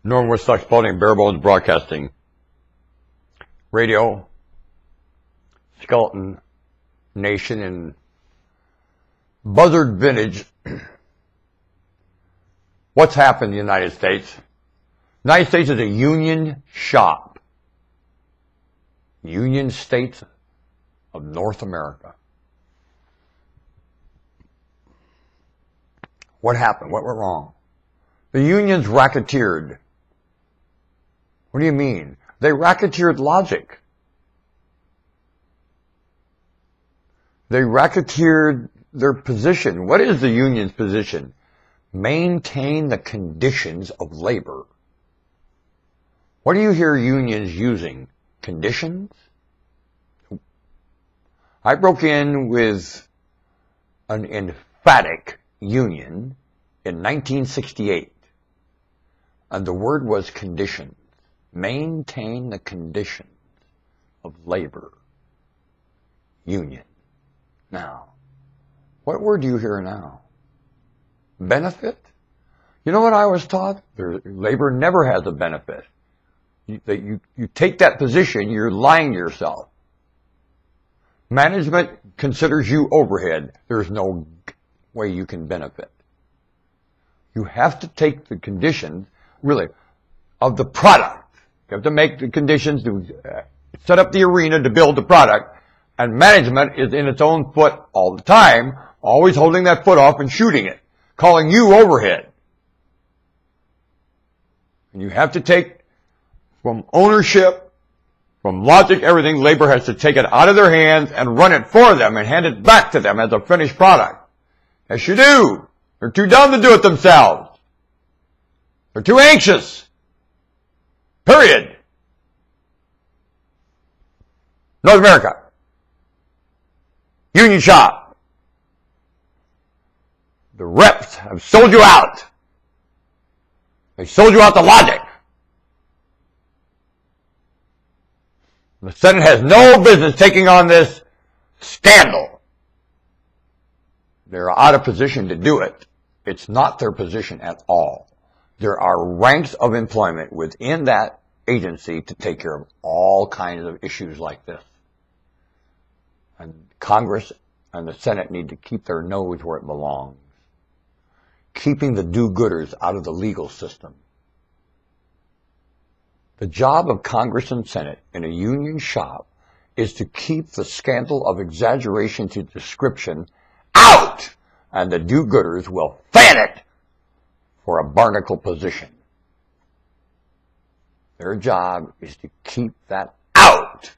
Northwest Exploding Bare Bones Broadcasting. Radio, Skeleton Nation in Buzzard Vintage. What's happened in the United States? The United States is a union shop. Union States of North America. What happened? What went wrong? The unions racketeered. What do you mean? They racketeered logic. They racketeered their position. What is the union's position? Maintain the conditions of labor. What do you hear unions using? Conditions? I broke in with an emphatic union in 1968, and the word was conditions. Maintain the conditions of labor. Union. Now, what word do you hear now? Benefit? You know what I was taught? Labor never has a benefit. You take that position, you're lying to yourself. Management considers you overhead. There's no way you can benefit. You have to take the conditions, really, of the product. You have to make the conditions to set up the arena to build the product. And management is in its own foot all the time, always holding that foot off and shooting it, calling you overhead. And you have to take from ownership, from logic, everything, labor has to take it out of their hands and run it for them and hand it back to them as a finished product. Yes, you do. They're too dumb to do it themselves. They're too anxious. Period. North America. Union shop. The reps have sold you out. They sold you out to logic. The Senate has no business taking on this scandal. They're out of position to do it. It's not their position at all. There are ranks of employment within that agency to take care of all kinds of issues like this. And Congress and the Senate need to keep their nose where it belongs, keeping the do-gooders out of the legal system. The job of Congress and Senate in a union shop is to keep the scandal of exaggeration to description out, and the do-gooders will fan it for a barnacle position. Their job is to keep that out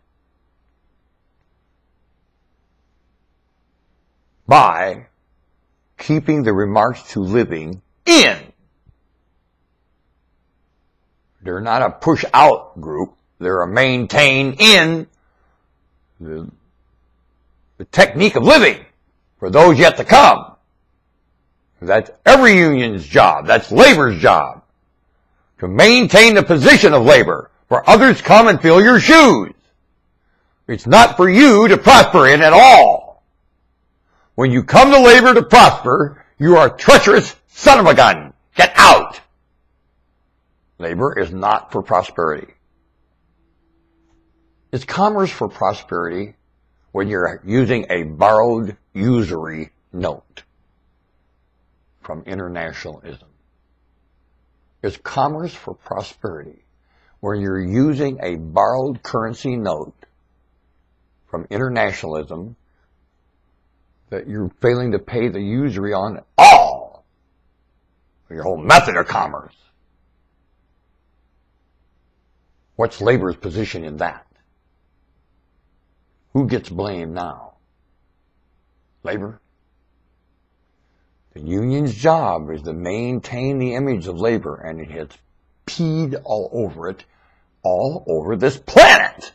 by keeping the remarks to living in. They're not a push-out group. They're a maintain in the technique of living for those yet to come. That's every union's job. That's labor's job. To maintain the position of labor, for others come and fill your shoes. It's not for you to prosper in at all. When you come to labor to prosper, you are a treacherous son of a gun. Get out. Labor is not for prosperity. Is commerce for prosperity when you're using a borrowed usury note from internationalism? Is commerce for prosperity when you're using a borrowed currency note from internationalism that you're failing to pay the usury on all? Your whole method of commerce. What's labor's position in that? Who gets blamed now? Labor? The union's job is to maintain the image of labor, and it has peed all over it, all over this planet.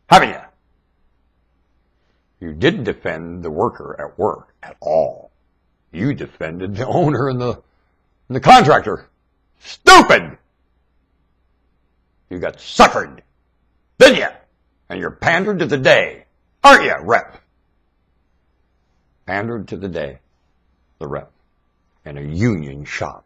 Haven't you? You didn't defend the worker at work at all. You defended the owner and the contractor. Stupid! You got suckered, didn't you? And you're pandered to the day, aren't you, Rep? Pandered to the day, the Rep. and a union shop.